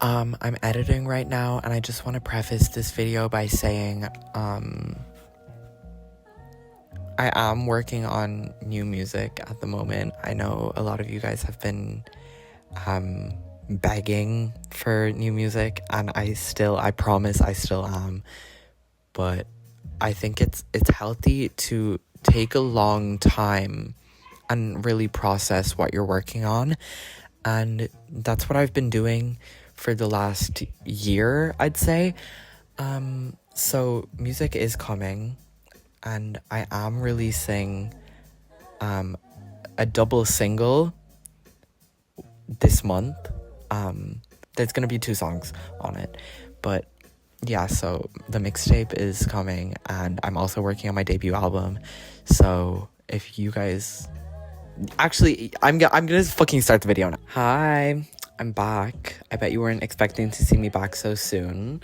I'm editing right now, and I just want to preface this video by saying, I am working on new music at the moment. I know a lot of you guys have been, begging for new music, and I promise I still am, but I think it's healthy to take a long time and really process what you're working on, and that's what I've been doing for the last year, I'd say. So music is coming, and I am releasing a double single this month. There's gonna be 2 songs on it, but yeah, so the mixtape is coming, and I'm also working on my debut album. So if you guys, actually, I'm gonna fucking start the video now. Hi, I'm back. I bet you weren't expecting to see me back so soon.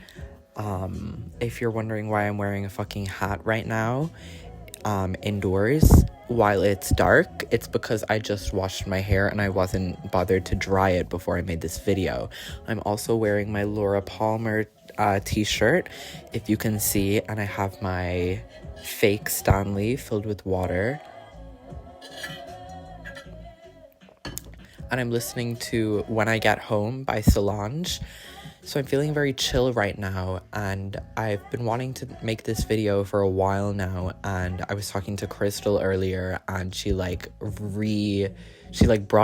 If you're wondering why I'm wearing a fucking hat right now, indoors while it's dark, it's because I just washed my hair and I wasn't bothered to dry it before I made this video. I'm also wearing my Laura Palmer t-shirt, if you can see, and I have my fake Stanley filled with water. And I'm listening to When I Get Home by Solange. So I'm feeling very chill right now, and I've been wanting to make this video for a while now, and I was talking to Crystal earlier, and she brought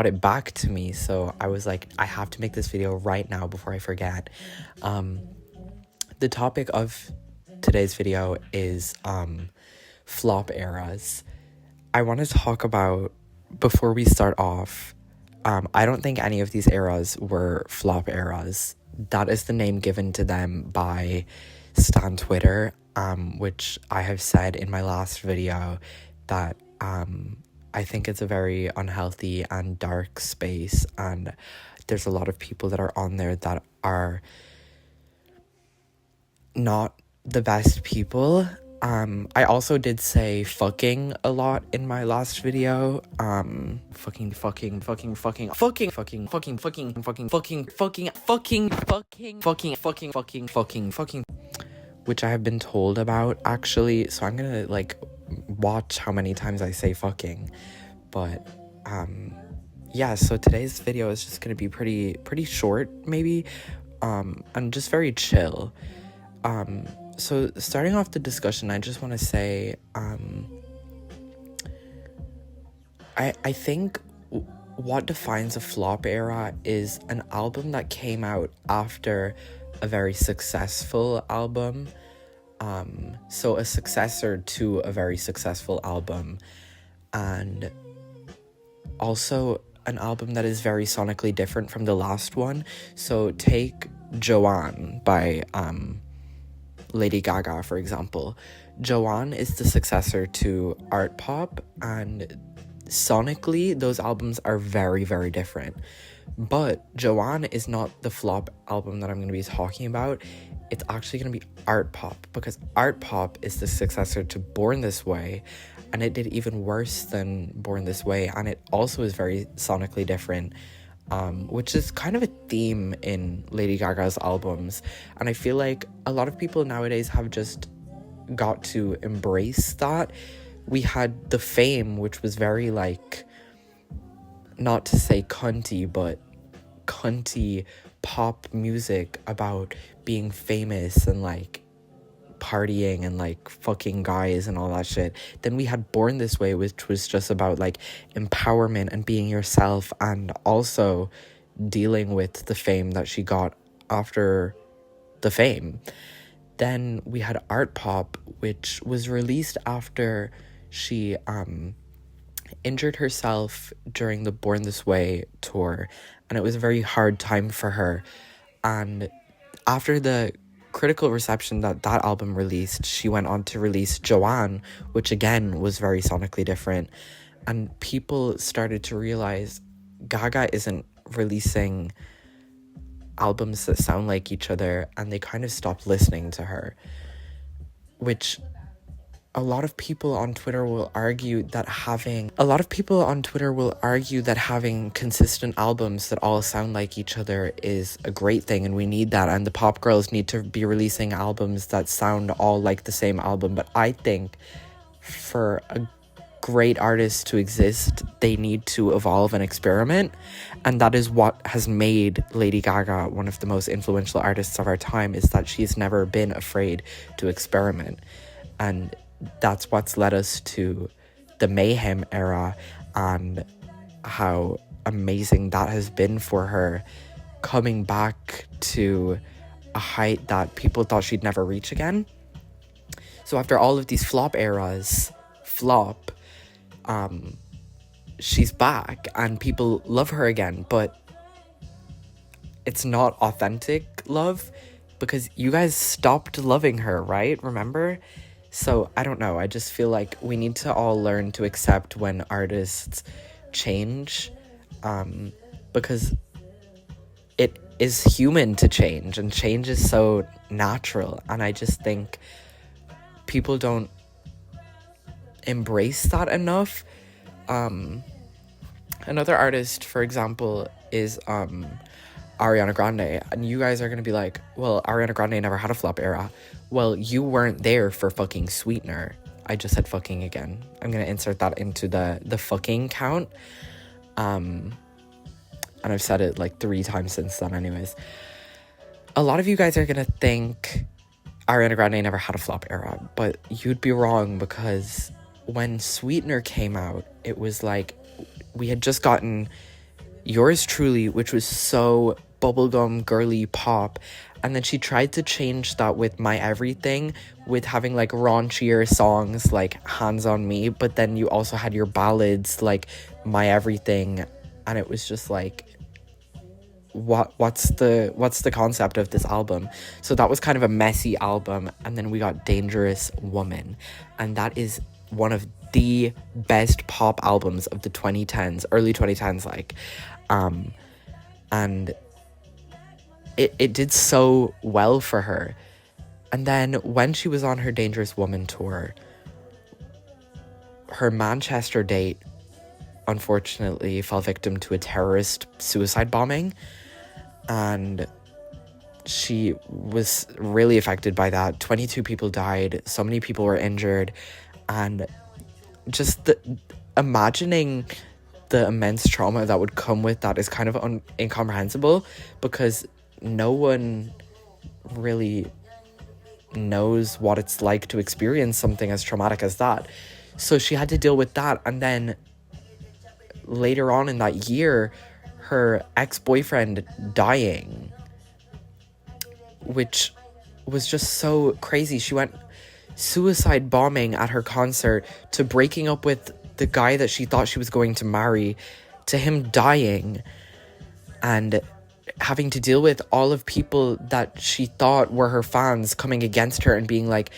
it back to me, so I was like, I have to make this video right now before I forget. The topic of today's video is flop eras. I want to talk about, before we start off, I don't think any of these eras were flop eras. That is the name given to them by Stan Twitter, which I have said in my last video that I think it's a very unhealthy and dark space, and there's a lot of people that are on there that are not the best people. I also did say fucking a lot in my last video. Fucking, which I have been told about, actually, so I'm gonna, like, watch how many times I say fucking. But, yeah, so today's video is just gonna be pretty short, maybe, and just very chill. So starting off the discussion, I just want to say, I think what defines a flop era is an album that came out after a very successful album. So a successor to a very successful album, and also an album that is very sonically different from the last one. So take Joanne by Lady Gaga, for example. Joanne is the successor to Art Pop, and sonically those albums are very, very different. But Joanne is not the flop album that I'm going to be talking about. It's actually going to be Art Pop, because Art Pop is the successor to Born This Way, and it did even worse than Born This Way, and it also is very sonically different. Which is kind of a theme in Lady Gaga's albums. And I feel like a lot of people nowadays have just got to embrace that. We had The Fame, which was very, like, not to say cunty, but cunty pop music about being famous and, like, partying and, like, fucking guys and all that shit. Then we had Born This Way, which was just about, like, empowerment and being yourself, and also dealing with the fame that she got after The Fame. Then we had Art Pop, which was released after she injured herself during the Born This Way tour, and it was a very hard time for her. And after the critical reception that album released, she went on to release Joanne, which again was very sonically different, and people started to realize Gaga isn't releasing albums that sound like each other, and they kind of stopped listening to her, which a lot of people on Twitter will argue that having consistent albums that all sound like each other is a great thing, and we need that, and the pop girls need to be releasing albums that sound all like the same album. But I think for a great artist to exist, they need to evolve and experiment, and that is what has made Lady Gaga one of the most influential artists of our time, is that she's never been afraid to experiment. And that's what's led us to the Mayhem era, and how amazing that has been for her, coming back to a height that people thought she'd never reach again. So after all of these flop eras, she's back and people love her again, but it's not authentic love, because you guys stopped loving her, right? Remember? So I don't know, I just feel like we need to all learn to accept when artists change, because it is human to change, and change is so natural, and I just think people don't embrace that enough. Another artist, for example, is Ariana Grande, and you guys are gonna be like, well, Ariana Grande never had a flop era. Well, you weren't there for fucking Sweetener. I just said fucking again. I'm gonna insert that into the fucking count. And I've said it like 3 times since then anyways. A lot of you guys are gonna think Ariana Grande never had a flop era, but you'd be wrong, because when Sweetener came out, it was like we had just gotten Yours Truly, which was so bubblegum girly pop, and then she tried to change that with My Everything, with having like raunchier songs like Hands on Me, but then you also had your ballads like My Everything, and it was just like, what's the concept of this album? So that was kind of a messy album. And then we got Dangerous Woman, and that is one of the best pop albums of the 2010s, early 2010s, like, and it did so well for her. And then when she was on her Dangerous Woman tour, her Manchester date unfortunately fell victim to a terrorist suicide bombing, and she was really affected by that. 22 people died, so many people were injured, and just imagining the immense trauma that would come with that is kind of incomprehensible, because no one really knows what it's like to experience something as traumatic as that. So she had to deal with that, and then later on in that year, her ex-boyfriend dying, which was just so crazy. She went suicide bombing at her concert, to breaking up with the guy that she thought she was going to marry, to him dying, and having to deal with all of people that she thought were her fans coming against her and being like,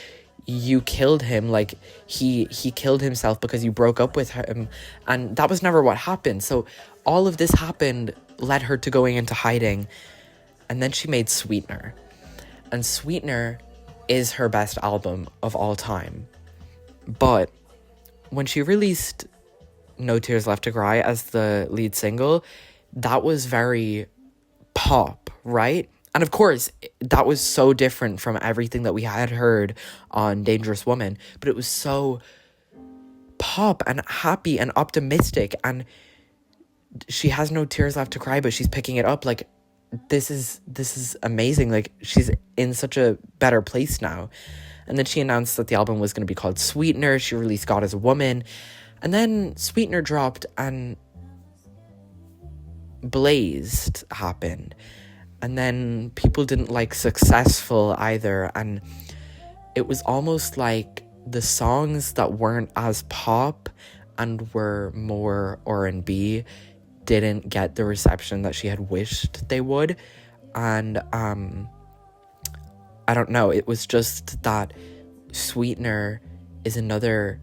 you killed him, like he killed himself because you broke up with him, and that was never what happened. So all of this happened, led her to going into hiding, and then she made Sweetener, and Sweetener is her best album of all time. But when she released No Tears Left to Cry as the lead single, that was very pop, right? And of course, that was so different from everything that we had heard on Dangerous Woman, but it was so pop and happy and optimistic, and she has no tears left to cry, but she's picking it up. Like, this is amazing. Like, she's in such a better place now. And then she announced that the album was going to be called Sweetener. She released God Is a Woman, and then Sweetener dropped, and Blazed happened. And then people didn't like Successful either, and it was almost like the songs that weren't as pop and were more R&B didn't get the reception that she had wished they would. And I don't know, it was just that Sweetener is another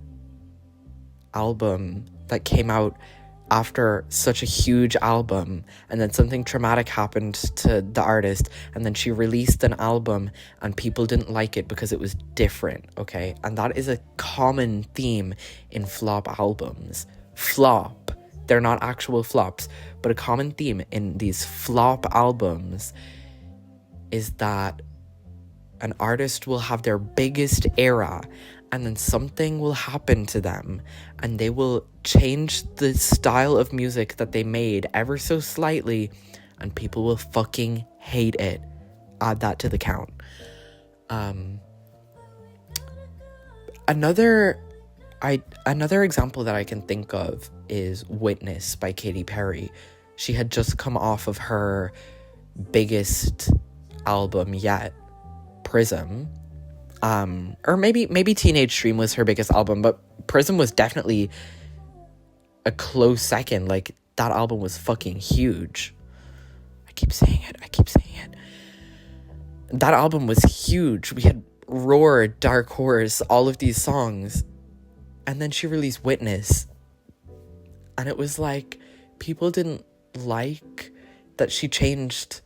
album that came out after such a huge album, and then something traumatic happened to the artist, and then she released an album and people didn't like it because it was different, okay? And that is a common theme in flop albums. Flop. They're not actual flops, but a common theme in these flop albums is that an artist will have their biggest era, and then something will happen to them, and they will change the style of music that they made ever so slightly, and people will fucking hate it. Add that to the count. Another example that I can think of is Witness by Katy Perry. She had just come off of her biggest album yet, Prism. Or maybe Teenage Dream was her biggest album, but Prism was definitely a close second. Like, that album was fucking huge. I keep saying it. That album was huge. We had Roar, Dark Horse, all of these songs. And then she released Witness. And it was like, people didn't like that she changed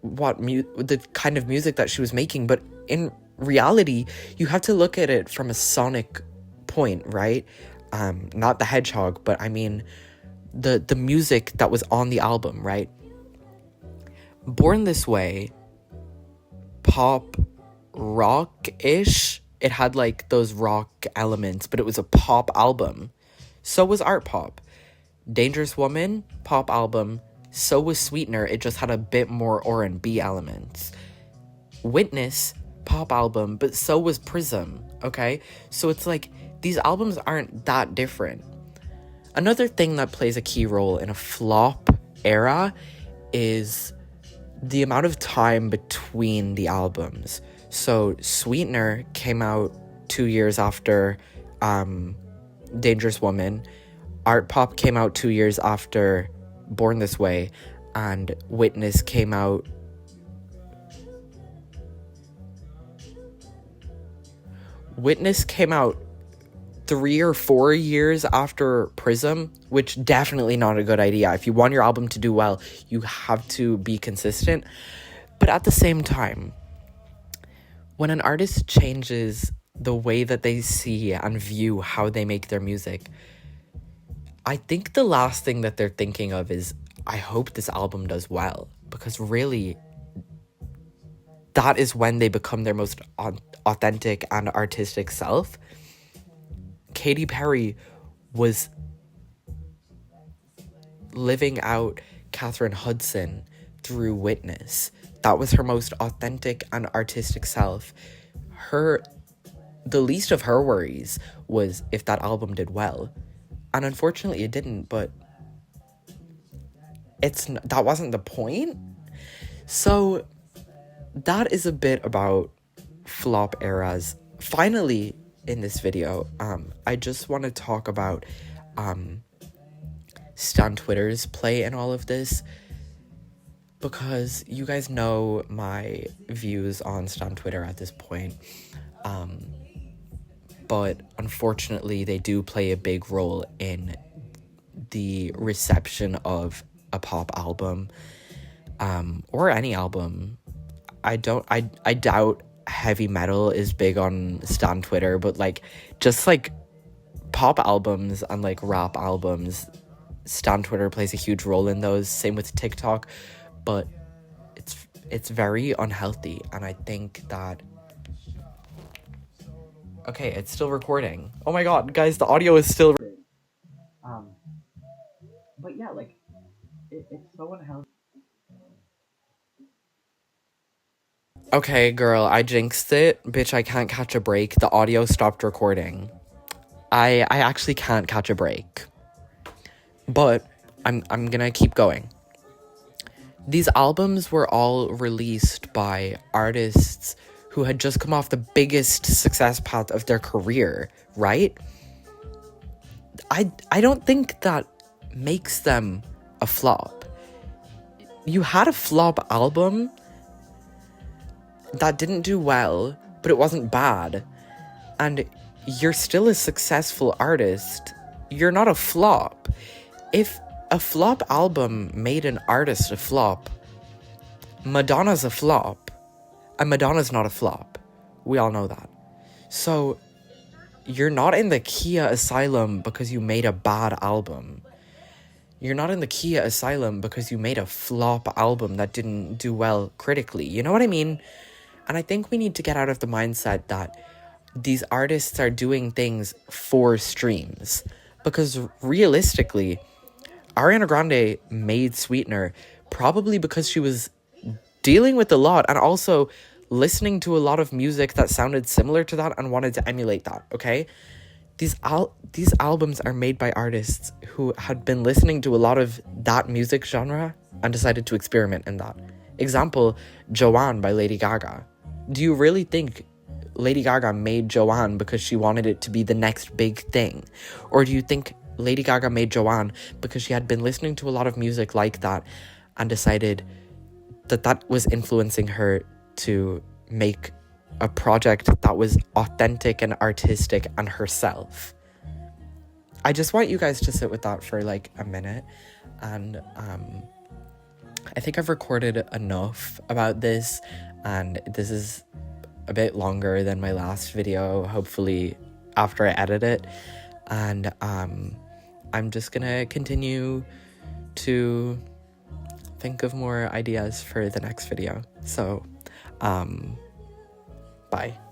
the kind of music that she was making, but in reality you have to look at it from a sonic point, right? Not the hedgehog, but I mean the music that was on the album, right? Born This Way, pop rock-ish. It had like those rock elements, but it was a pop album. So was Art Pop. Dangerous Woman, pop album. So was Sweetener, it just had a bit more R&B elements. Witness, pop album, but so was Prism, okay? So it's like, these albums aren't that different. Another thing that plays a key role in a flop era is the amount of time between the albums. So Sweetener came out 2 years after Dangerous Woman. Art Pop came out 2 years after Born This Way, and Witness came out Witness came out 3 or 4 years after Prism, which definitely not a good idea. If you want your album to do well, you have to be consistent. But at the same time, when an artist changes the way that they see and view how they make their music, I think the last thing that they're thinking of is, I hope this album does well. Because really, that is when they become their most authentic and artistic self. Katy Perry was living out Catherine Hudson through Witness. That was her most authentic and artistic self. The least of her worries was if that album did well. And unfortunately it didn't, but that wasn't the point. So that is a bit about flop eras. Finally, in this video, I just want to talk about Stan Twitter's play in all of this, because you guys know my views on Stan Twitter at this point. But unfortunately, they do play a big role in the reception of a pop album, or any album. I doubt heavy metal is big on Stan Twitter, but like, just like pop albums and like rap albums, Stan Twitter plays a huge role in those. Same with TikTok, but it's very unhealthy, and I think that... Okay, it's still recording. Oh my god, guys, the audio is still... But yeah, like, it's so unhealthy. Okay, girl, I jinxed it. Bitch, I can't catch a break. The audio stopped recording. I actually can't catch a break. But I'm gonna keep going. These albums were all released by artists who had just come off the biggest success path of their career, right? I don't think that makes them a flop. You had a flop album that didn't do well, but it wasn't bad. And you're still a successful artist, you're not a flop. If a flop album made an artist a flop, Madonna's a flop, and Madonna's not a flop. We all know that. So you're not in the Khia asylum because you made a bad album. You're not in the Khia asylum because you made a flop album that didn't do well critically. You know what I mean? And I think we need to get out of the mindset that these artists are doing things for streams. Because realistically, Ariana Grande made Sweetener probably because she was dealing with a lot and also listening to a lot of music that sounded similar to that and wanted to emulate that, okay? These albums are made by artists who had been listening to a lot of that music genre and decided to experiment in that. Example, Joanne by Lady Gaga. Do you really think Lady Gaga made Joanne because she wanted it to be the next big thing? Or do you think Lady Gaga made Joanne because she had been listening to a lot of music like that and decided that that was influencing her to make a project that was authentic and artistic and herself? I just want you guys to sit with that for like a minute. And I think I've recorded enough about this, and this is a bit longer than my last video, hopefully after I edit it. And I'm just gonna continue to think of more ideas for the next video. So bye.